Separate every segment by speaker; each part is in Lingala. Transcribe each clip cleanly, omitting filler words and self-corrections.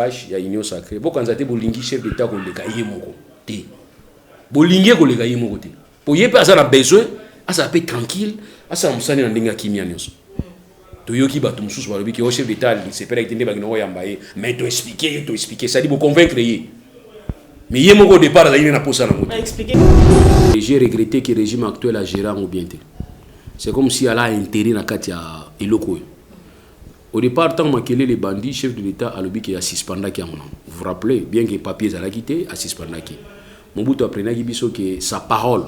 Speaker 1: cash ya union sacrée bokanza te bolingi chef d'état ko leka yemoko te bolingi ko leka yemoko te po yepe asa na besoin asa pe tranquille asa musani na ndinga kimia nyonso to yoki ba tum susu balobi ki o chef d'état c'est pas itende ba ngino yamba ye mais to expliquer ça dit bo convaincre ye mais yemoko au départ la na posa na moto expliquer j'ai regretté que le régime actuel a géré en bien. C'est comme si elle a intérêt dans Katia Eloko. Au départ, tant que les bandits, chef de l'État, a lobby qui a suspendu. Vous vous rappelez, bien que les papiers à quitté, a suspendu. Mobutu apprenait que sa parole,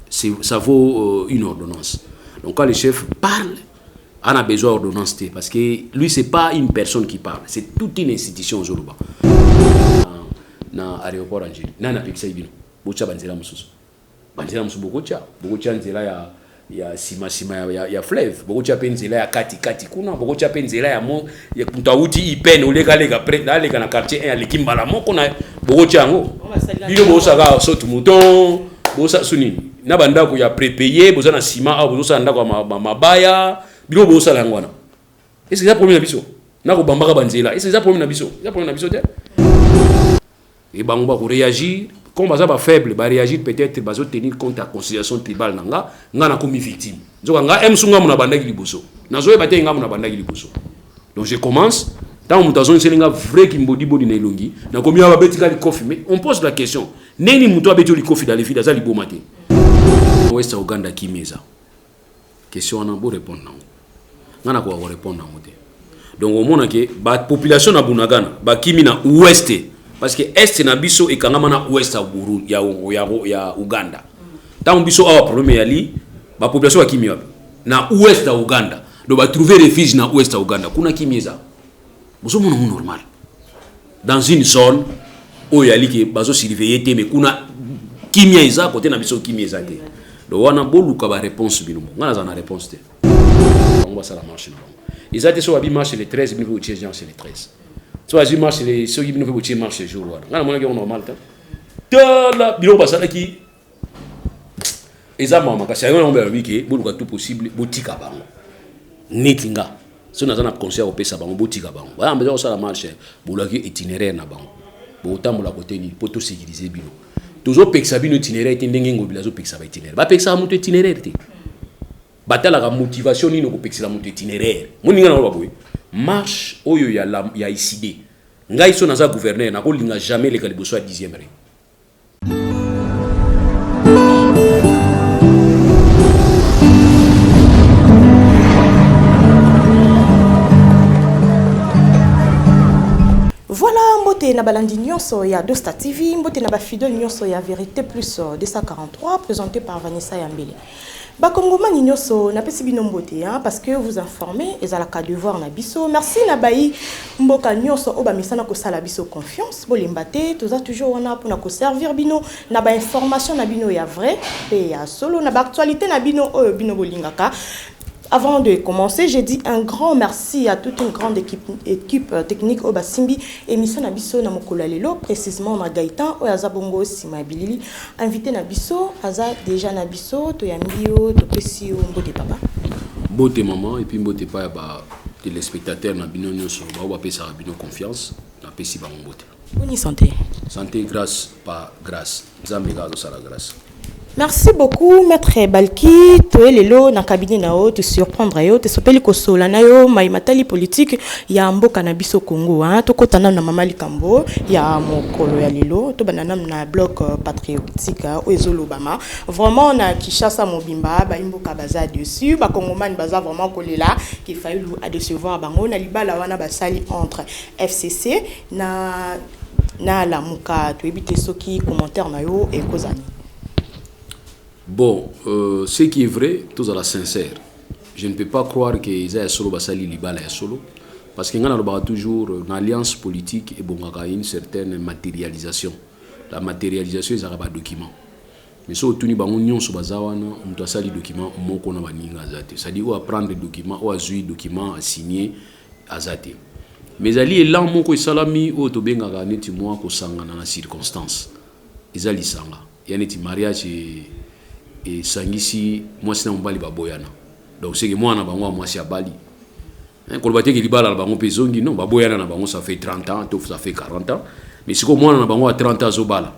Speaker 1: ça vaut une ordonnance. Donc quand le chef parle, on a besoin d'ordonnance parce que lui, c'est pas une personne qui parle, c'est toute une institution au Zoruba. Dans l'aéroport Angéli, dans la Pixel Bino, Bocha Banzela Moussous. Banzela Moussous Bokocha, Bokocha Nzela ya sima ya fleuve, Bokocha Penzela ya kati kuna, Bokocha Penzela ya mo ya Mutauti Ipen olega près dans les quartier 1 à Likimbala moko na Bokocha ngo. Bino bosa ga sotu mouton, bosa suni. Na banda ko ya prépayé, bosa na sima a bosa ndako mabaya, bino bosa la ngwana. Est-ce que ça problème na biso? Na ko bambaka Banzela. Est-ce que ça problème na biso? Ça problème na biso te? Et bah on va réagir comme ça va faible va réagir peut-être va tenir compte à considération tribale nanga ngana comme victime donc nga emsunga muna bandaki liboso nazo ebate nga muna bandaki liboso donc je commence dans mutazo selinga vrai kimbodi body na ilongi na komi aba betika li kofi mais on pose la question neni muto abeti li kofi dans les filles za libomate ouest Uganda kimeza question on a beau répondre ngana ko répondre ngote donc au monde que ba population na bunagana ba kimi na ouest parce que est na biso e kangama na ouest ya Burundi ya Uganda. Tant biso a problème ya li ba population ya kimia na ouest ya Uganda. Do ba trouver refuge na ouest ya Uganda. Kuna kimieza. Bozo mona normal. Dans une zone où ya li ke bazo surveiller te mais kuna kimia eza côté na biso kimieza te. Do wana boluka ba réponse bino. Ngana za na réponse te. On va ça la marche. Ils a été sur abi marche le 13 bino au c'est le 13. Soit je marche les ceux qui ne peuvent pas marcher jour là. On a normal ta. La bilo basala qui ezama makasi ayo on ba wiki boluka tout possible botika bango. Netinga. So na zana conseil au pesa bango botika bango. Ba ambezo sala marche bolaki itinéraire na bango. Bo tambola côté ni poto sécuriser bino. Toujours peksa bino itinéraire tendenge ngobila zo peksa ba itinéraire. Ba peksa muto itinéraire te. Batala la motivation ni no ko peksa muto itinéraire. Moninga na ba boy. Marche oyo ya ICD ngai so naza gouverneur na ko linga jamais les kaliboso à 10e rang.
Speaker 2: Voilà mbote na balandi nyonso ya Dosta TV mbote na ba fidèle nyonso ya Vérité Plus 243 présenté par Vanessa Yambele. Bakongomani nyonso na pesi bino mbote parce que vous informez ezalaka devoir na biso. Merci na bayi mboka nyonso oba misana ko sala biso confiance bolembate toza toujours wana pour na ko servir bino na ba information na bino ya vrai pe ya solo na ba actualité na bino oyo bino bolingaka. Avant de commencer, j'ai dit un grand merci à toute une grande équipe technique au Basimbi émission Nabiso na mokolo lelo précisément na Gaëtan Oyaza Bongo Simabilili invité Nabiso Aza déjà Nabiso to yambio to pesio mbote papa
Speaker 1: mbote maman et puis mbote pa ba téléspectateurs na bino nyonso ba pesa bino confiance na pesi ba mbote
Speaker 2: bonne santé
Speaker 1: grâce pas grâce nzambe ga sala grâce.
Speaker 2: Merci beaucoup maître Balki to lelo na cabinet nao te surprendre yo te sopeli ko sola na yo mai matali politique ya mboka na biso Congo to kotana na mama likambo ya mokolo ya lelo to banana na bloc patriotique o ezolobama vraiment na Kishasa mobimba ba mboka baza dessus ba kongomani baza vraiment kolela qu'il fallait à décevoir bango na libala wana basali entre FCC na la muka to ebite soki commentaire na yo e kozani.
Speaker 1: Bon, ce qui est vrai, tout à la sincère. Je ne peux pas croire qu'ils aient solo basali libala solo, parce qu'il y a toujours une alliance politique et bon, une certaine matérialisation. La matérialisation, ils n'ont pas de documents. Mais si on a une union sur bazawana, on doit sali documents, on a baninga azate. C'est-à-dire on va prendre des documents, on va jouer des documents à signer azate. Mais ali est là, mon ko salami, on to benga ganeti moi ko sanga na circonstance. Izali sanga. Il y a un mariage et sangisi moi c'est un bali baboyana donc c'est que moi na bango moi c'est bali Kolobate qui libala bango pezongi non baboyana na bango ça fait 30 ans tout ça fait 40 ans mais siko mwana na bango à 30 ans zobala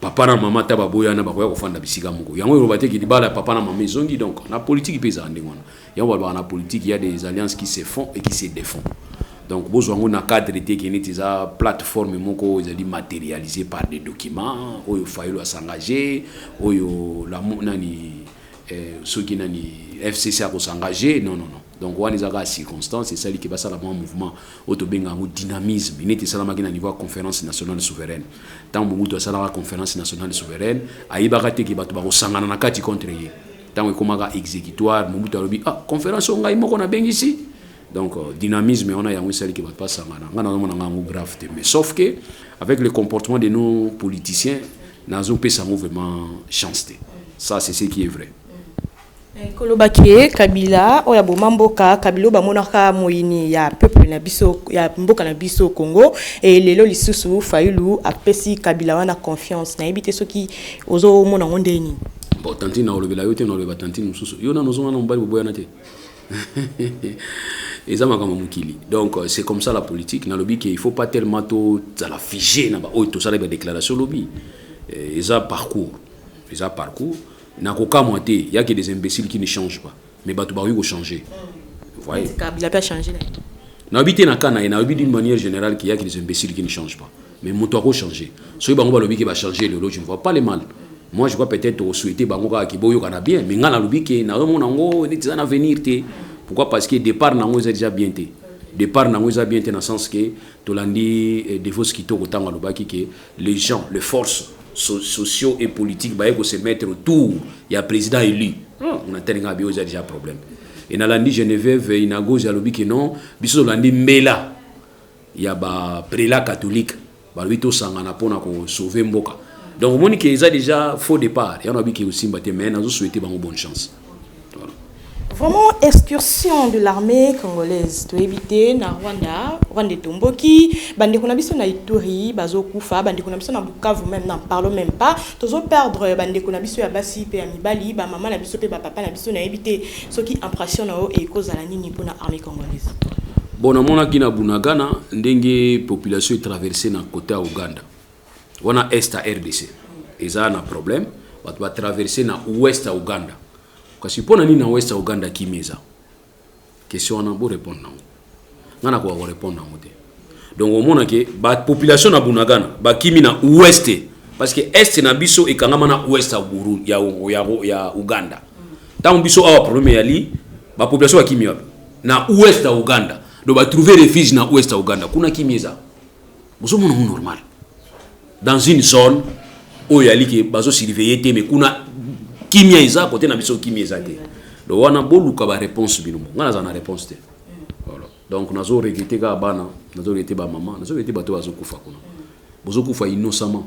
Speaker 1: papa na maman ta baboyana bakoya kofanda bisika moko yango kolobate qui libala papa na maman zongi donc na politique pesa ndengona yango ba na politique il y a des alliances qui se font et qui se défont donc besoin na cadre été qui est za plateforme moko ils dit matérialisé par des documents oyo failo s'engager oyo la nani ceux qui nani FCC a s'engager non donc on est à circonstance c'est ça qui va ça le mouvement autobenga un dynamisme il était ça la machine à niveau conférence nationale souveraine tant beaucoup ça la conférence nationale souveraine aïba qui va to sangana na kati contre ye tant comme un exécutoire mobutu alobi conférence on gaïmo qu'on a bien ici donc dynamisme on a yango ça qui va pas sangana ngana na ngango grave mais sauf que avec le comportement de nos politiciens nazo pesa mouvement chance ça c'est ce qui est vrai.
Speaker 2: Kolobaki Kabila oya bomamboka Kabilo bamonaka moyini ya peuple na biso ya mboka na biso Congo et lelo lisusu Fayulu apesi Kabila wana confiance na ebite soki ozo mona ngondeni
Speaker 1: bon tantine na olobela yote na olobela tantine mususu yo na nozonga na mbali boboya na te ezama kama mukili donc c'est comme ça la politique na lobby qu'il faut pas tellement to za la figer na ba o to ça les déclarations lobby eza parcours n'a qu'aucun moitié, il y a que des imbéciles qui ne changent pas. Mais bah tu vas changer. Vous voyez?
Speaker 2: Kabila pas changer.
Speaker 1: N'a habité na kana et n'a habité d'une manière générale qu'il y a que des imbéciles qui ne changent pas. Mais mon toit va changer. Soit bah on va lobby qui va changer le lot, je ne vois pas les mal. Moi je vois peut-être souhaiter bah on va qui boyo kana bien, mais ngana lobby qui n'a vraiment nango ni tizana venir te. Pourquoi? Parce que départ nango est déjà bien te. Départ nango est bien te dans le sens que tolandi des fausses qui to autant lobaki que les gens, les forces sociaux et politiques bah se mettre autour il y a président élu on a tellement déjà problème et dans l'andi Genève il na gauche lobby que non biso l'andi mbela il y a ba prélat catholique ba lui sangana pona ko sauver mboka donc moni que ça déjà faux départ il y en a qui aussi mbaté mais nazo souhaiter ba bonne chance.
Speaker 2: Vraiment excursion de l'armée congolaise to éviter na Rwanda Tomboki bande ko na biso na Ituri bazo kufa bande ko na biso na Bukavu même n'en parlons même pas tozo perdre bande ko na biso ya basi pe ya mibali ba maman na biso pe ba papa na biso na éviter ce qui impression na o et cause à la nini pour na armée congolaise.
Speaker 1: Bon na mona ki na Bunagana ndenge population est traversée na côté à Uganda wana est à RDC et ça na problème va traverser na ouest à Uganda. Kasi pona ni na ouest Uganda kimeza question na bo répondre na ngana ko répondre na moté donc au mona ke ba population na Bunagana ba kimi na ouest parce que est na biso e kangama na ouest à Burundi ya Uganda tant biso a problème ya li ba population ba kimi na ouest à Uganda do ba trouver refuge na ouest à Uganda kuna kimeza boso mona normal dans une zone où ya li ke bazo surveiller te mais kuna kimia isa côté na biso kimia isa te do wana boluka ba réponse bino ngana za na réponse te voilà donc nazo regretter ka bana nazo regretter ba maman nazo regretter bato bazo kufa kuna bozo kufa innocemment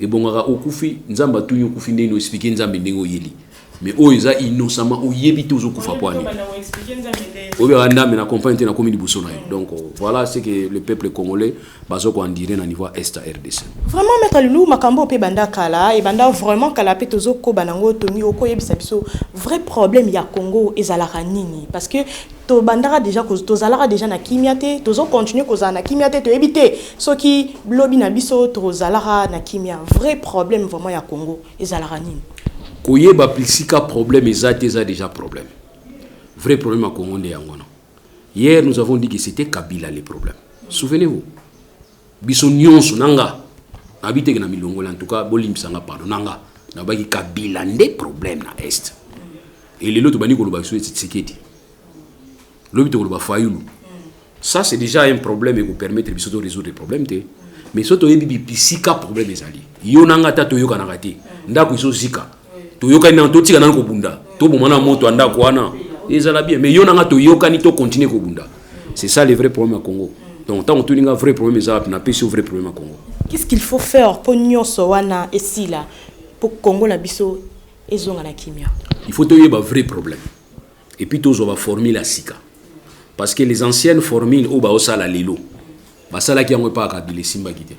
Speaker 1: et bongaka okufi nzamba tu yokufi ndeno expliquer nzambe ndengo yeli mais o iza innocemment o yebi to zo kufa poani o be anda me na compagnie na commune Buso na donc voilà c'est que le peuple congolais bazo ko andire na niveau est à RDC
Speaker 2: vraiment mettre lulu makambo pe banda kala et banda vraiment kala pe tozo ko banango tongi oko yebisa biso vrai problème ya Congo ezalaka nini parce que to bandara déjà cause to zalara déjà na kimiate tozo continuer cause na kimiate to éviter ce qui blobi na biso to zalara na kimia vrai problème vraiment ya Congo ezalaka nini
Speaker 1: koyeba plisika problème ezate za déjà problème vrai problème à Congo de yangono hier nous avons dit que c'était Kabila les problèmes souvenez-vous biso nyonso nanga habite na milongo en tout cas bolimbisanga pardon nanga na baki Kabila ndé problème na est et les autres bani ko loba so Tshisekedi lobi to loba Fayulu ça c'est déjà un problème et vous permettre biso de résoudre les problèmes te mais soto yebi plisika problème ezali yo nanga ta to yoka na kati ndako iso zika to yoka na to tika na ko bunda to bomana moto anda ko wana ezala bien mais yo nanga to yoka ni to continuer ko bunda c'est ça le vrai problème à Congo donc tant que tu n'as vrai problème ça na pesi vrai problème à Congo
Speaker 2: qu'est-ce qu'il faut faire pour nyonso wana esila pour Congo na biso ezonga na kimia
Speaker 1: il faut te yeba vrai problème et puis to zo va former la sika parce que les anciennes formules au ba osala lelo ba sala ki yango pa Kabila simba kité.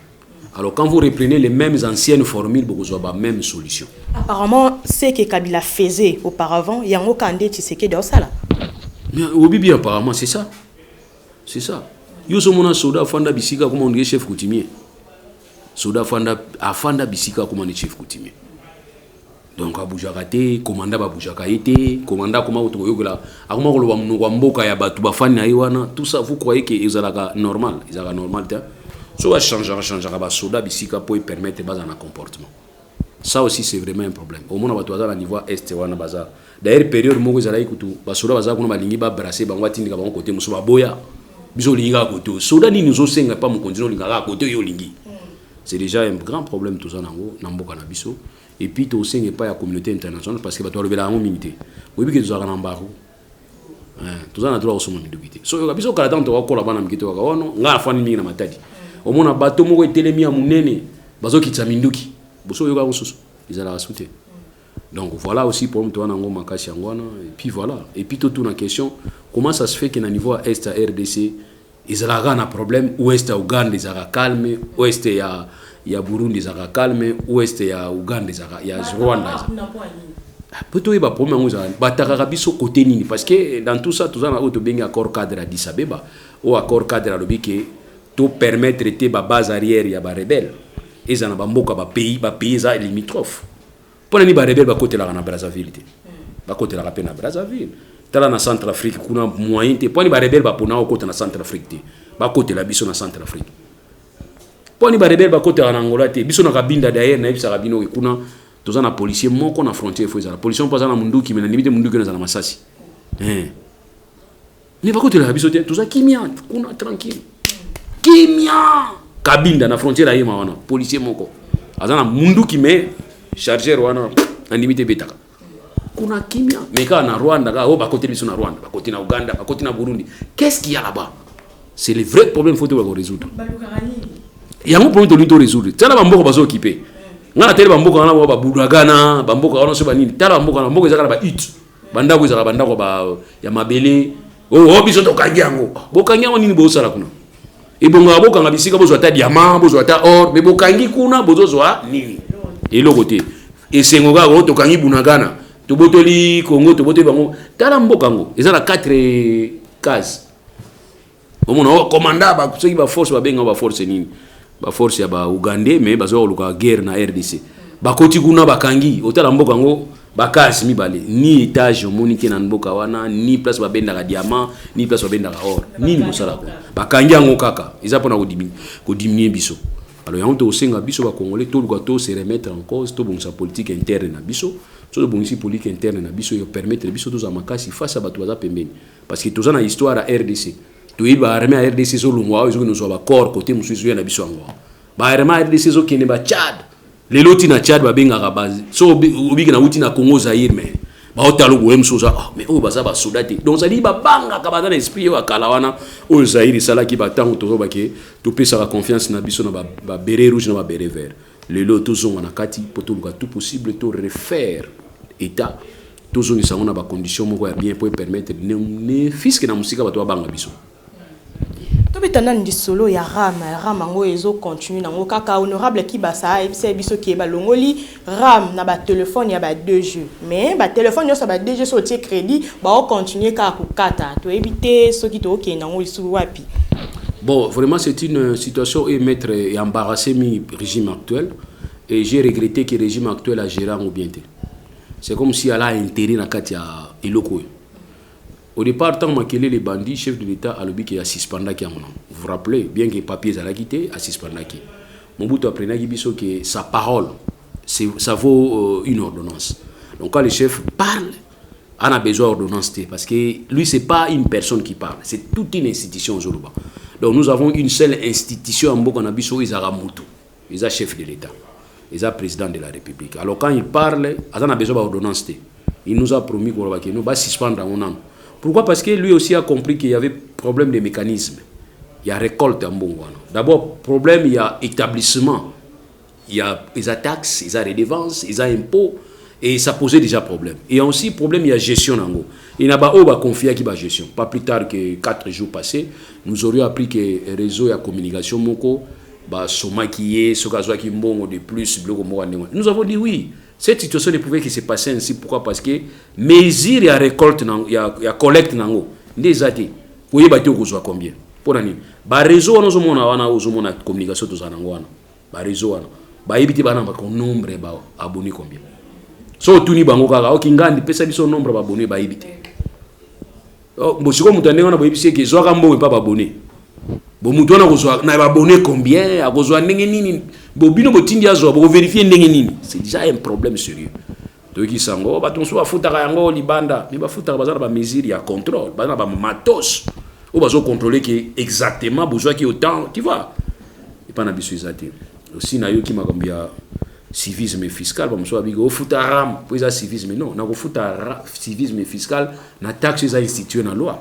Speaker 1: Alors quand vous reprenez les mêmes anciennes formules, vous avez la même solution.
Speaker 2: Apparemment, ce que Kabila faisait auparavant, il y a un candidat qui s'est quitté dans ça là.
Speaker 1: Mais au Bibi apparemment c'est ça. C'est ça. Yo so mona soda fanda bisika comme on dit chef coutumier. Soda fanda bisika comme on dit chef coutumier. Donc abujaka te, commanda babujaka été, commanda comment auto yogola, akoma ko loba munoko mboka ya batu bafani na yiwana, tout ça vous croyez que ezalaka normal, ezalaka normal ta. So va changer ba soda bisika pour permettre bas un comportement. Ça aussi c'est vraiment un problème. Au moins batu bazala niveau est wana baza. D'ailleurs période moko ezala ikutu, ba soda baza kuna balingi ba brasser bango atindika bango côté muso ba boya. Biso linga côté. Soda ni nous osenga pas mon continent linga côté yo lingi. C'est déjà un grand problème tout ça nango na mboka na biso. Et puis tu aussi n'est pas la communauté internationale parce que tu as levé la minité. Oui, que tu as un embargo. Tu as un droit au sommet de quitter. So, il y a des gens qui ont collaboré avec toi. On a fait une minute à ma tête. Au moins, bateau moi est télémi à mon nez. Bazo qui t'aminduki. Bosso yoga on sous. Ils allaient rajouter. Donc voilà aussi pour moi toi nango makasi angwana. Et puis voilà. Et puis tout une question. Comment ça se fait qu'à niveau est à RDC ils allaient un problème ou est à Ouganda ils allaient calme ou est il y a Burundi zaka calme ouest ya Uganda zaka ya Rwanda peut-être il va problème on bataka biso côté nini parce que dans tout ça na auto benga accord cadre à Addis Abeba ou accord cadre à lobiki to permettre te ba base arrière ya ba rebelle ezana ba mboka ba pays za limitrophe pona ni ba rebelle ba côté la na Brazzaville te ba côté la rapena Brazzaville tala na Centrafrique kuna moyen te pona ni ba rebelle ba pona au côté na Centrafrique te ba côté la biso na Centrafrique. Poni ba rebelle ba côté en Angola te biso na kabinda d'ailleurs na bisa kabino kuna toza na policier moko na frontière faut ça la police on passe na munduki mais na limite munduki na masasi ni ba côté la biso te toza kimia kuna tranquille kimia kabinda na frontière la yema wana policier moko azana munduki mais chargeur wana na limite betaka kuna kimia mais ka na Rwanda ka ba côté biso na Rwanda ba côté na Uganda ba côté na Burundi qu'est-ce qu'il y a là-bas c'est le vrai problème faut devoir résoudre. Il y a un problème de l'unité résoudre. Tu as la bamboka bazo occupé. On a télé bamboka na ba budagana, bamboka on se banini. Tu as la bamboka na bamboka ezaka ba hit. Banda ko ezaka banda ko ba ya mabele. Oh biso to kangiango. Bokangiango nini bo sala kuna. E bonga boka ngabisika bozo ata diamant, bozo ata or, mais bokangi kuna bozo zoa nini. Et le côté. Et sengoga go to kangi bunagana. To botoli Congo to botoli bango. Tu as la mboka ngo. Ezala 4 cases. Au moins commanda ba ceux qui ba force ba benga ba force nini. Ba force ya ba Ugandais mais bazo luka guerre na RDC ba koti kuna bakangi otala mboka ngo bakasi mibale ni étage monique na mboka wana ni place ba benda ka diamant ni place ba benda ka or ni mosala ko bakangi ngo kaka iza pona ko diminuer biso alors yango to senga biso ba congolais to luka to se remettre en cause to bonsa politique interne na biso to bonsi politique interne na biso yo permettre biso to za makasi face à batu za pembeni parce que tozana histoire à RDC tu ba armée à RDC zo lungwa zo nous ba corps côté mususu ya na biso ngo ba armée à RDC zo kene ba Tchad les loti na Tchad ba benga ka base so obiki na uti na Congo Zaire mais ba otalo go emsoza mais o baza ba soldats donc ça dit ba banga ka ba dans esprit wa kalawana o Zaire sala ki ba tango to ba ke to pesa la confiance na biso na ba béret rouge na ba béret vert les lotos zo na kati poto luka tout possible to refaire état tous oni sangona ba condition moko ya bien pour permettre ne fisque na musika ba to banga biso.
Speaker 2: To betana ndi solo ya ram ngo ezo continue nango kaka honorable ki basa ebisa biso ki ba longoli ram na ba téléphone ya ba 2G mais ba téléphone yo sa ba 2G so tie crédit ba o continuer ka kukata to éviter ce qui to ok nango isu wapi.
Speaker 1: Bon vraiment c'est une situation et mettre et embarrasser mi régime actuel et j'ai regretté que le régime actuel a géré en bien. C'est comme si elle a intérêt na kati ya eloko. Au départ, tant que les bandits, chef de l'État, a lobby qui a suspendu qui a mon nom. Vous vous rappelez, bien que les papiers à la quitté, a suspendu qui. Mon bout apprenait que sa parole, ça vaut une ordonnance. Donc quand le chef parle, on a besoin d'ordonnance parce que lui c'est pas une personne qui parle, c'est toute une institution au Zoruba. Donc nous avons une seule institution en Bokanabiso, ils ont Moutou, ils ont chef de l'État, ils ont président de la République. Alors quand il parle, on a besoin d'ordonnance. Il nous a promis qu'on va suspendre mon nom. Pourquoi? Parce que lui aussi a compris qu'il y avait problème de mécanisme. Il y a récolte en Bongwana. D'abord, problème, il y a établissement. Il y a les taxes, il y a redevances, il y a impôts. Et ça posait déjà problème. Et aussi, problème, il y a gestion en Ango. Il n'y a pas confié à la gestion. Pas plus tard que 4 jours passés, nous aurions appris que le réseau et la communication, Moko, sont maquillés, de plus, nous avons dit oui. Cette situation ne pouvait que se passer ainsi. Pourquoi? Parce que mesure et récolte, il y a collecte. Des athées. Vous voyez, combien? pour nani ba réseau wana ozomona communication tozana ngwana ba réseau wana ba yebiti bana ba nombre ba abonné combien so tuni bango kaka okingandi pesa biso nombre ba abonné ba yebiti mbosiko mutu ndenge wana ba yebisi ke zwaka mbongo pa ba abonné bo mutu wana kozwa na ba abonné combien akozwa ndenge nini bo bino botindi azwa bo vérifier ndenge nini c'est déjà un problème sérieux toki sango ba tonso ba futaka yango libanda mais ba futaka bazana ba mesure ya contrôle bazana ba matos ou bazo contrôler que exactement besoin qui autant tu vois et pas na biso exacté aussi na yo ki makambia civisme fiscal ba mso abigo futa ram pour ça civisme non na ko futa civisme fiscal na taxe za institué na loi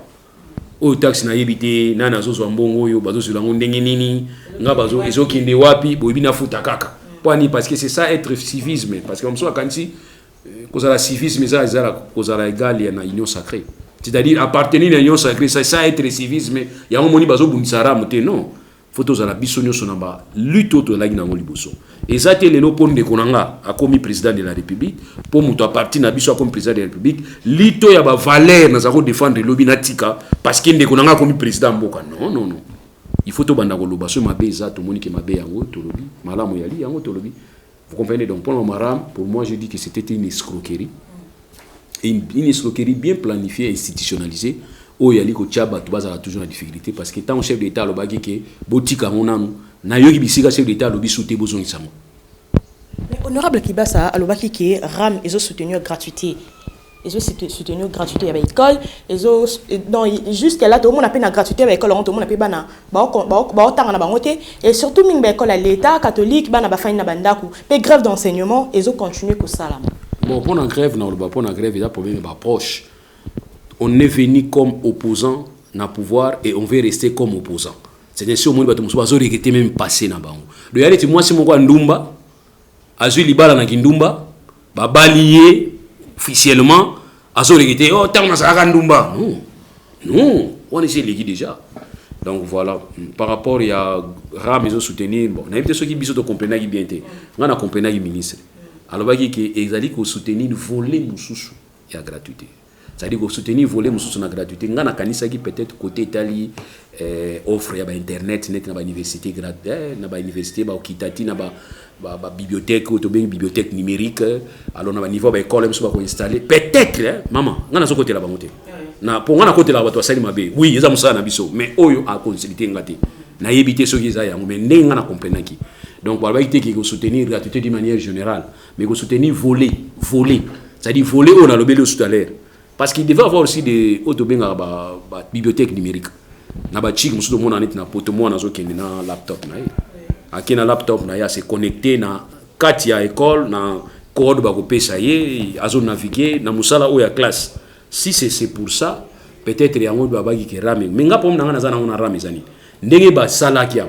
Speaker 1: o taxe na yebité na nazo zo mbongo yo bazo sulango ndenge nini nga bazo ezo kinde wapi bo bina futa kaka poani parce que c'est ça être civisme parce que mso akanti cause la civisme ça cause la égal na union sacrée. C'est-à-dire appartenir à l'union sacrée, ça être civisme. Il y a un moment où on non. Faut à la bisonio sonamba lutte autour de la guinée liboso. Et ça c'est le pont de Konanga a commis président de la République pour muto appartenir à biso comme président de la République. Lito ya ba valeur na zako défendre lobby natika parce que Konanga commis président mboka. Non. Il faut to banda ko loba so mabe za to moni ke mabe yango to lobby. Malamu yali yango to lobby. Vous comprenez donc pour moi je dis que c'était une escroquerie. Une escroquerie bien planifiée et institutionnalisée. Oh yali ko tchaba to baza toujours en difficulté parce que tant chef d'état lobaki ke botika monanu na yoki bisika chef d'état lobi souté besoin de
Speaker 2: mais honorable Kibasa alobaki ke RAM ils ont soutenu gratuité. Ils ont soutenu gratuité à l'école. Ils ont non jusqu'à là tout le monde a payé la gratuité à l'école, tout le monde a payé bana. Et surtout même l'école à l'état catholique bana ba faine na bandaku. Mais grève d'enseignement, ils ont continué comme ça là.
Speaker 1: Bon pour la grève non pour la grève il y a problème ba proche. On est venu comme opposant na pouvoir et on veut rester comme opposant. C'est ainsi au monde bato muso bazo regretter même passer na bango. Le yali ti moi c'est mon quoi ndumba. Azui libala na kindumba ba balier officiellement à son regretté oh tant na ndumba non on est légui déjà donc voilà par rapport il y a ram ils ont soutenir bon on a évité ceux qui biso to comprendre qui bien té on a comprendre qui ministre alors ba qui ezali ko soutenir voler mususu ya gratuité c'est-à-dire ko soutenir voler mususu na gratuité ngana kanisa qui peut-être côté Italie offre ya ba internet net na ba université gratuite na ba université ba okitati na ba bibliothèque ou bien bibliothèque numérique alors on a niveau ba école même soit ko installer peut-être maman ngana so côté là ba monter na pour ngana côté là ba to sali mabe oui eza musa na biso mais oyo a consulter ngati na yebité so ki za yango mais ndenge ngana comprendre ki donc ba été qui soutenir gratuité d'une manière générale mais ko soutenir voler c'est-à-dire voler on a le bel tout à l'heure parce qu'il devait avoir aussi des autobenga ba bibliothèque numérique na ba chik musu do mona net na poto mona zo kende na laptop na akina laptop na ya se connecté na kati ya école na code ba ko pesa ye azo naviguer na musala o ya classe si c'est pour ça peut-être yango ba bagi ke rame mais ngapo mna ngana zana ona rame zani ndenge ba sala kiam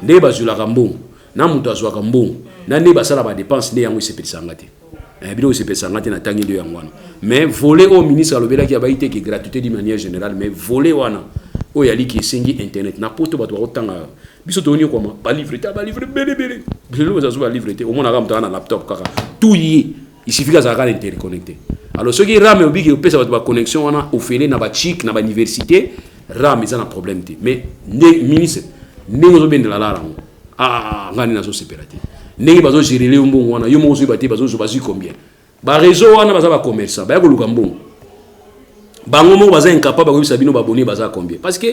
Speaker 1: ndenge ba zula kambo na mutu azwa kambo na ndenge ba sala ba dépense ndenge yango se pesa ngati bilo se pesa ngati na tangi ndo yango mais voler au ministre alobela ki ba ite ki gratuité d'une manière générale mais voler wana o yali ki sengi internet na poto ba to otanga biso to ni comment ba livrer bele bilo za zo ba livrer au moins na na laptop kaka tout y il suffit que ça soit interconnecté alors ce qui rame obi ki pesa ba connexion wana ofele na ba chic na ba université rame ça na problème té mais ministre ndenge zo bendela la ngani na zo séparate ndenge bazo gérer le mbongo wana yo mo zo ba té bazo combien ba réseau wana baza ba commerçant ba ko luka mbongo bango mo baza incapable ba bisa bino ba abonné baza combien parce que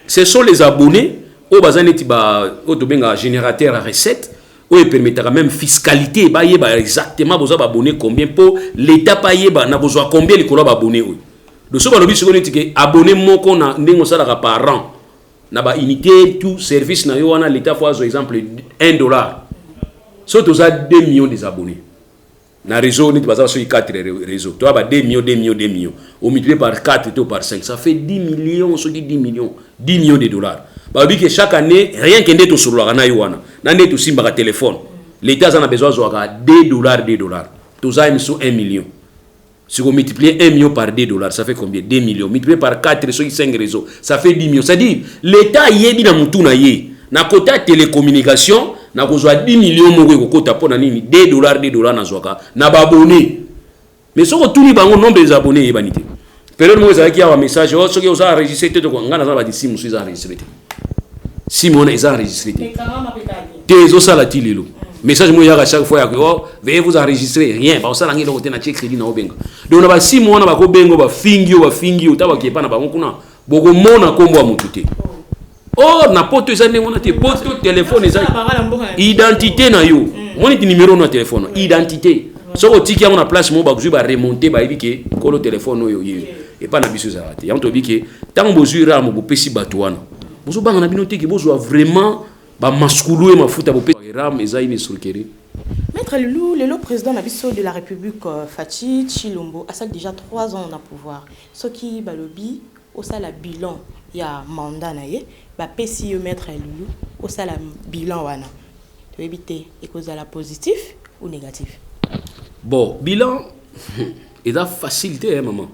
Speaker 1: ce sont les abonnés au baza neti ba autobenga générateur à recette ou permettra même fiscalité ba yeba exactement boza ba abonné combien pour l'état pa yeba na besoin combien likolo ba abonné oui de so ba lobi siko neti ke abonné moko na ndengo sala par an na ba unité tout service na yo wana l'état fois exemple $1 so to za 2 millions des abonnés na réseau ni baza sur 4 réseaux toi ba 2 millions au multiplié par 4 et par 5 ça fait 10 millions sur 10 millions de dollars ba bi que chaque année rien que ndeto sur la na yoana na ndeto simba ka téléphone l'état en a besoin de $2 to za im sur 1 million si on multiplie 1 million par $2 ça fait combien 2 millions multiplié par 4 sur 5 réseaux ça fait 10 millions c'est à dire l'état yebi na mutu na ye na kota télécommunication na kozwa 10 millions moko ko kota pona nini $2 na zwaka na ba abonné mais soko tuni bango nombre des abonnés yebanité période moi ezalaki ya message oh soki oza enregistré te ko ngana za ba disi musu za enregistré te si mon eza enregistré te ezosala ti lelo message moi yaka chaque fois ya oh veuillez vous enregistrer rien ba osala ngelo te na check crédit na obenga donc na ba si mona ba ko bengo ba fingi ta ba kepa na bango kuna boko mona kombo mutu te oh na poto eza ndenge wana te poto téléphone eza identité na yo moni ti numéro na téléphone identité soko tiki yango na place mo ba kuzui ba remonter ba ibike kolo téléphone oyo et pas na biso za te yango to bike tango bozui ra mo bopesi bato wana bozo banga na bino te ki bozo vraiment ba masculou et mafuta bopesi ram eza ibe surkeri.
Speaker 2: Maître Loulou, le président de la République Fatou Tshilombo a déjà 3 ans dans le pouvoir. Ce qui balobi au sala bilan il y a mandat naie ba pesi yo Maître Loulou au sala bilan wana to éviter et cause la positif ou négatif.
Speaker 1: Bon, bilan est la facilité, hein, maman.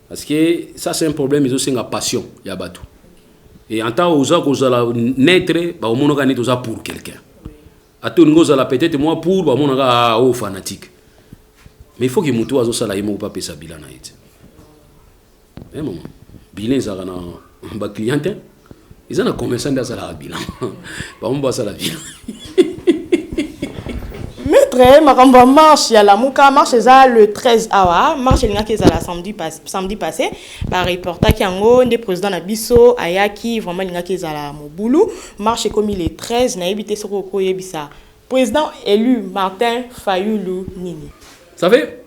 Speaker 1: Parce que ça, c'est un problème, mais aussi une passion, il y a bateau. Et en tant que vous allez naître, au monde vous pour quelqu'un. À tout le monde, peut-être moi pour, au monde vous fanatique. Mais il faut que vous soyez ça, il ne faut pas payer ça bilan. Eh, maman, bilan, ça a un client, ils ont un commerçant dans ça, bilan. Pas on va ça la bilan.
Speaker 2: Maître, ma marche, il y a la mouka marche le 13 awa, marche il y a la samedi passé, par reportage qui a des présidents Nabiso, Ayaki, vraiment il y a la Moboulou, marche comme il est 13, n'a évité ce qu'on yebisa. Président élu Martin Fayulu Nini.
Speaker 1: Vous savez,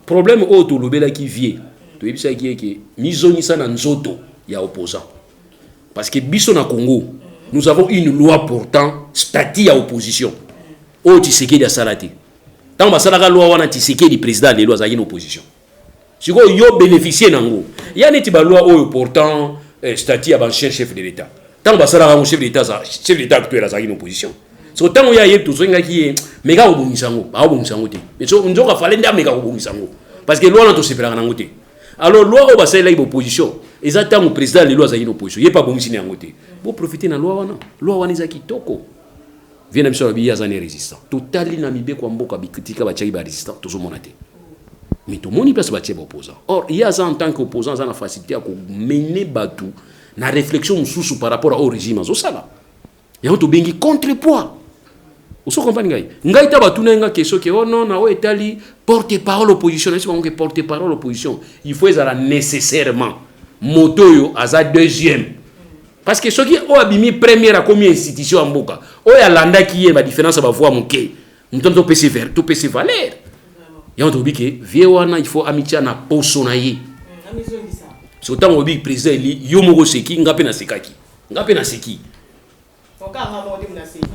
Speaker 1: problème autre le bela qui vient, tu yebisa qui est que misoni ça na nzoto ya opposant. Parce que biso na Congo, nous avons une loi portant statut à opposition. Oh, Tshisekedi a salati. Tant que la loi wana Tshisekedi président de lois à une opposition. Si vous yo bénéficier nango, il y a une loi au portant statut à chef de l'État. Tant que la chef de l'État actuel à une opposition. So tant que y a tout ça qui est méga obongisango, ba obongisango te. Mais so nzoka fallait nda méga obongisango parce que loi na to sepela nango te. Alors loi au basela une opposition, exactement président de lois à une opposition. Il y a pas bongisi nango te. Vous profitez na loi wana za kitoko. Viens sur le billet des résistants. Total inamibé quoi mboka bi critique ba tchai ba résistant tout monate. Mais tout monde place ba tchai opposant. Or il y a ça en tant qu'opposant ça la facilité à mener batou na réflexion sous par rapport au régime zo sala. Ya to bengi contrepoids. Vous comprenez ngai ta batou na nga question que oh non na o etali porte-parole opposition, c'est pas que porte-parole opposition. Il faut ça nécessairement motoyo aza deuxième. Parce que ceux qui ont abîmé première comme institution en boka, oh ya landa qui est la différence va voir mon quai, nous t'entendons PC vert, tout PC valeur. Et on te dit que vieux wana il faut amitié na posonaye. C'est autant obi président li yomoko seki ngape na sekaki, ngape na seki.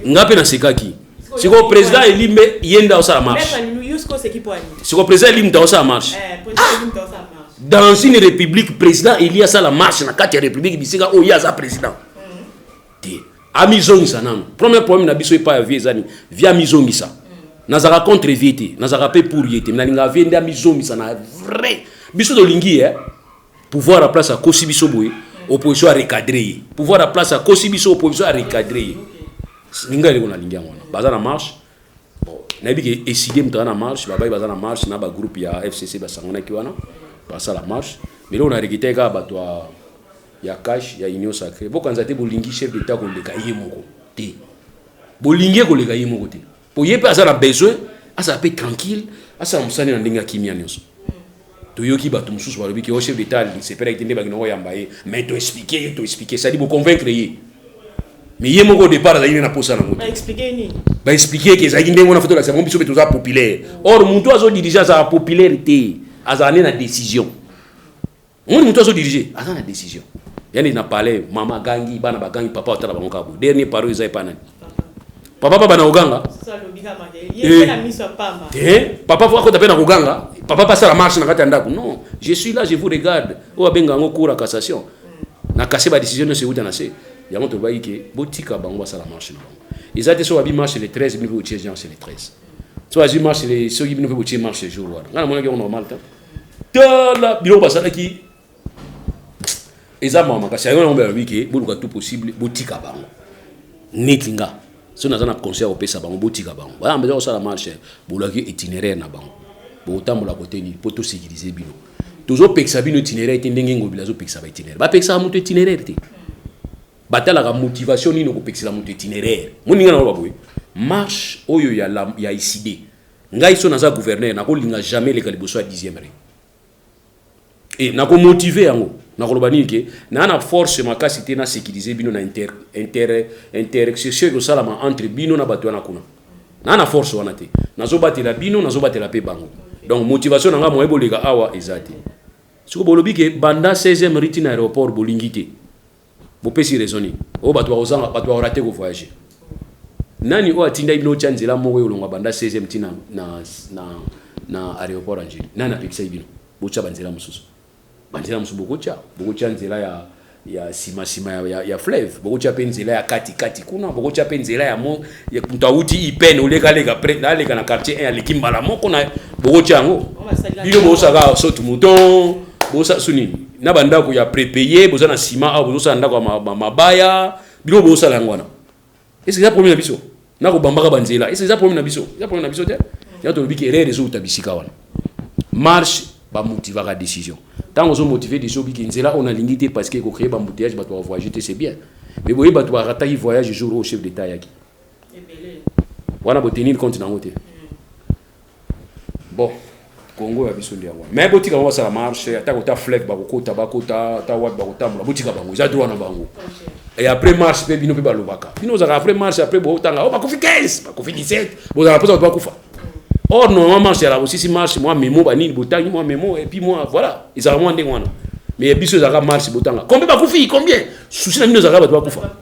Speaker 1: Ngape na sekaki. Si le président eli me yenda au marche. Si le président eli mta au marche. Dans une république, président il y a ça la marche na quatre république bisika o ya za président. Amizongi ça non. Premier problème na biso pas vie zani via mizongi ça. Nazara contre viété, nazara pe pour yété, na linga vie nda mizongi ça na vrai. Biso do lingi pouvoir à place à Kosibiso boy, opposition à recadrer. Pouvoir à place à Kosibiso opposition à recadrer. Linga le na lingi ngona. Baza na marche. Bon, na bi ke décider mta na marche, ba baza na marche na ba groupe ya FCC ba sangona ki wana. Ça la marche mais là on a regretté ka bato ya cash ya union sacrée bo kanza te bolingi chef d'état ko leka yemoko te bolingi ko leka yemoko te po yepe asa na besoin asa pe tranquille asa musani na ndinga kimia nyonso to yoki bato mususu balobi ki o chef d'état c'est pas été ndeba ngino yamba ye mais to expliquer ça dit bo convaincre ye mais yemoko au départ azali na posa na moto ba expliquer que ça nginde mona photo la c'est bon biso beto populaire or muntu azo diriger sa popularité azane na décision. On est tous dirigés, azane na décision. Yani na parler mama gangi bana bagangi papa otala bango kabo. Dernier parole ils pas nani. Papa bana oganga. Ça le biga mangé. Il la mise papa. Papa faut ko tapena oganga. Papa passe la marche na kati ndako. Non, je suis là, je vous regarde. O abenga ngo cour à cassation. Na casser ba décision c'est où dans assez. Yango to ba yike botika bango ça la marche na bango. Ils a été sur abi marche le 13 minutes au Tchèque c'est le 13. Soit je marche les ceux qui ne peuvent pas marcher jour là. Ngana mona ki normal ta. Tala bilo basala ki eza mama kasi ayo ngombe wiki boluka tout possible botika bango. Netinga. So na zana conseil opesa bango botika bango. Ba ambezo ça la marche bolaki itinéraire na bango. Bo tambola côté ni poto sécuriser bilo. tozo peksa bino itinéraire te ndenge ngobila zo peksa ba itinéraire ba peksa muto itinéraire te batala ka motivation ni no ko peksa muto itinéraire moninga na baboy marche oyo ya ICD ngai so naza gouverneur na ko linga jamais le kaliboso à 10e rang et na ko motiver yango na ko lobani ke na force makasité na sécuriser bino na interaction ko sala ma entre bino na bato na kuna na force wana te nazo batela bino nazo batela pe bango donc motivation nga mo ebolega awa ezati siko bolobi ke banda 16e riti na aéroport bolingité bo pesi raisonner o bato ozanga bato raté ko voyager nani o atinda ibino chanzela moko yolonga banda 16e tina na aéroport angeli nana pekisa ibino bocha banzela mususu bokocha nzela ya sima ya fleuve bokocha penzela ya kati kuna bokocha penzela ya mo ya mtauti ipene oleka pre daleka na quartier 1 ya likimbala moko na bokocha ngo bino bosaka sotu mouton bosa suni na bandako ya prépayé boza na sima a boza ndako mabaya bino bosala ngwana est-ce que ça problème na biso na ko bambaka banzela est-ce que ça problème na biso te ya to biki erreur zo utabisika wana marche ba motiver la décision tant on motiver des choses qui nzela on a limité parce que ko créer ba embouteillage ba to voyager c'est bien mais boye ba to rata y voyage jour au chef d'état yaki wana bo tenir compte na ngote bon Congo ya biso ndia mais botika ba sala marche atako ta fleuve ba kokota ba kota ta wat ba kotamula botika bango za droit na bango et après marche pe bino pe ba lobaka bino za après marche après bo tanga o ba kofi 15 ba kofi 17 bo za posa ba kufa. Or, normalement, marche, là aussi, si marche, moi, mémo, banine, botang, moi, mémo, et puis moi, voilà, ils ont moins de moi. Mais bis aux arabes marche, botang. Combien va koufi, combien? Souci, nos arabes, tu vas koufa.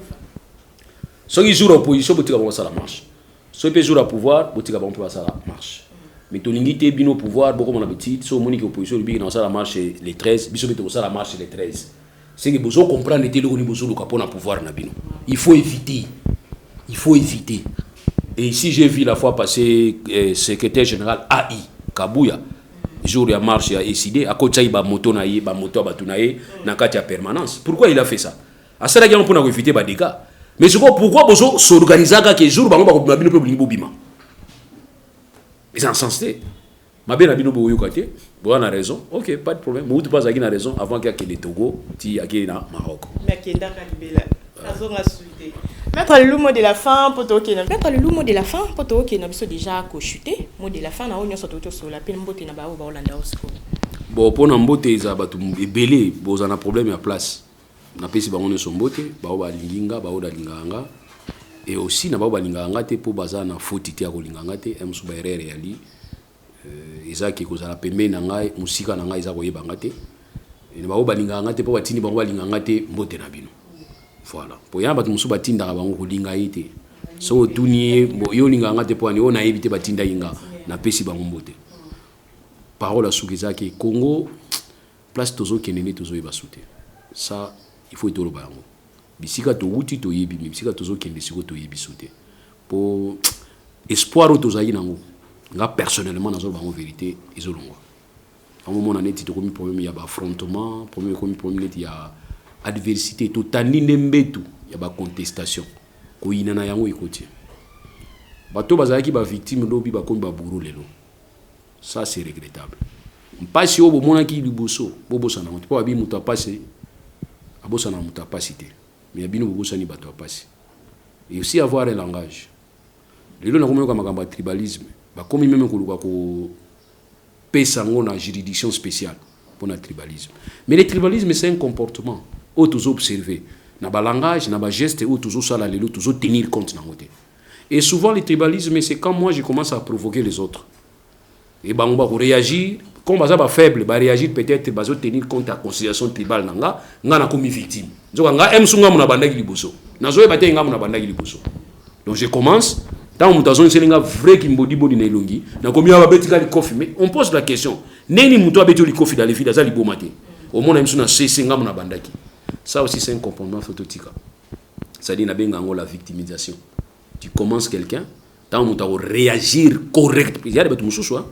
Speaker 1: Ceux qui jouent l'opposition, botika va ça la marche. Ceux qui jouent le pouvoir, botika va ça la marche. Mais ton limité, bino pouvoir, beaucoup mon appétit, ceux qui opposition, le dans ça la marche les 13, biso beto ça la marche les 13. C'est que besoin comprendre les télé au niveau de capona pouvoir na bino. Il faut éviter. Et ici, j'ai vu la fois passée secrétaire général AI, Kabouya, jour de marche, il a décidé, à côté de moto na batunaye, na katia permanence. Pourquoi il a fait ça? À ça, on peut éviter des dégâts. Mais pourquoi on s'organise à quel jour, on va faire un bima? Mais c'est insensé. Ma bien abino boyo kate, bon on a raison. OK, pas de problème. Mais tu pas à raison avant qu'il y ait les Togo, ti à na Maroc.
Speaker 2: Mais qui est d'accord Mettre le mot de la fin pour toi qui mettre le mot de la fin pour toi qui n'a déjà chuté mot de la fin na onyo soto sur la peine mbote na ba Hollanda osco
Speaker 1: bon pour na mbote za batu ebele boza na problème ya place na pesi ba onyo so mbote ba ba linginga ba oda linganga et aussi na ba linganga te po baza na faute te ya ko linganga te em suba erreur ya li ezaki ko za la pembe na ngai musika na ngai za ko yebanga te et ba linganga te po batini ba linganga te mbote na bino. Voilà. Pour yamba tu musuba tinda bango kolinga ite. So tunier bo yo linga ngate po ani ona éviter batinda inga na pesi bango mbote. Parole à Soukizaki Congo place tozo kenene tozo ebasute. Ça il faut tolo bango. Bisika to wuti to yebi bisika tozo kende siko to yebi sute. Pour espoir to zayi nango. Nga personnellement nazo bango vérité izolongo. À un moment on a neti to komi problème ya ba affrontement, problème neti ya adversité to tanine mbetu ya ba contestation ko inana yango ikoti bato bazaki ba victime lobi ba komba buru lelo ça c'est regrettable mpasi obo monaki liboso bobosa na moto pa bi muta passer abosa na muta passer mais abino bobosa ni bato passer et aussi avoir un langage lelo na komoka makamba tribalisme ba komi même ko luka ko pesa ngo na juridiction spéciale pour le tribalisme mais le tribalisme c'est un comportement où tous observer na ba langage na ba geste où tous ça la lelo tous tenir compte na côté et souvent le tribalisme c'est quand moi je commence à provoquer les autres et ba on va réagir comme baza ba faible ba réagir peut-être bazo tenir compte à considération tribale nga na comme victime nzoka nga emsunga muna bandaki liboso nazo e batenga muna bandaki liboso donc je commence dans mon temps selinga vrai qui mbodi bodi na ilongi na komi aba betika li kofi mais on pose la question neni muto abeti li kofi dans les filles za li bomate au monde emsuna cesse nga muna bandaki. Ça aussi, c'est un comportement phototique. Ça dit, la victimisation. Tu commences quelqu'un, tant que tu réagir correctement. Il y a des gens qui sont là.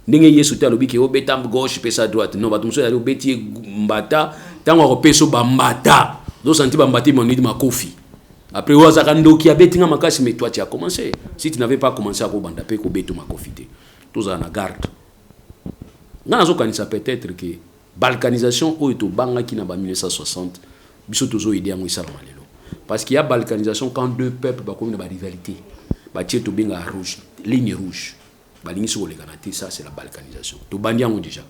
Speaker 1: Yesu ta lobi ke obeta gauche pesa droite. Non, ba tumso ya obeti mbata, tant on peso ba mbata. Do senti ba mbati mon ma kofi. Après oza kando ki abeti nga makasi mais toi tu as commencé. Si tu n'avais pas commencé à ko banda pe ko beto ma kofite. Tous en garde. Nga zo kanisa peut-être que balkanisation oyo to banga ki na ba 1960 biso tozo aider yango isala malelo parce qu'il y a balkanisation quand deux peuples ba comme na ba rivalité ba tie to benga rouge ligne rouge ba ligne so le kanate ça c'est la balkanisation to bandi yango déjà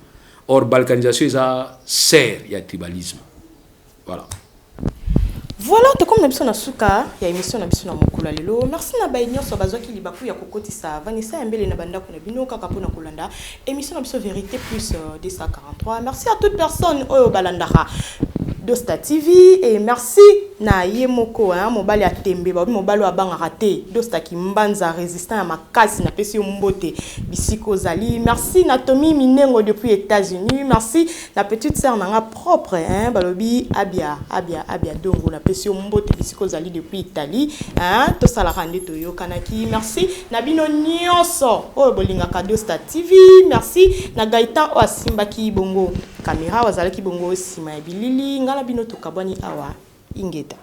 Speaker 1: or balkanisation eza serre ya tribalisme voilà.
Speaker 2: Voilà, te comme na suka ya émission na biso na mokolo lelo. Merci na ba nyonso bazwaki libaku ya kokotisa Vanessa Mbele na banda ko na bino kaka pona kolanda émission na biso vérité plus 243. Merci à toute personne oyo balandaka Dosta TV et merci na yemoko mobali ya tembe ba mobali wa banga raté Dosta ki mbanza résistant à makasi na pesi mbote bisiko zali. Merci na Tommy Minengo depuis États-Unis. Merci la petite sœur nanga propre balobi Abia Dongo la pesi mbote bisiko zali depuis Italie to sala rande to yo kanaki. Merci na bino nyonso oyo bolingaka Dosta TV. Merci na Gaëtan o asimba ki bongo caméra wazala ki bongo sima ya bilili ngala bino to kabwani awa ingeta.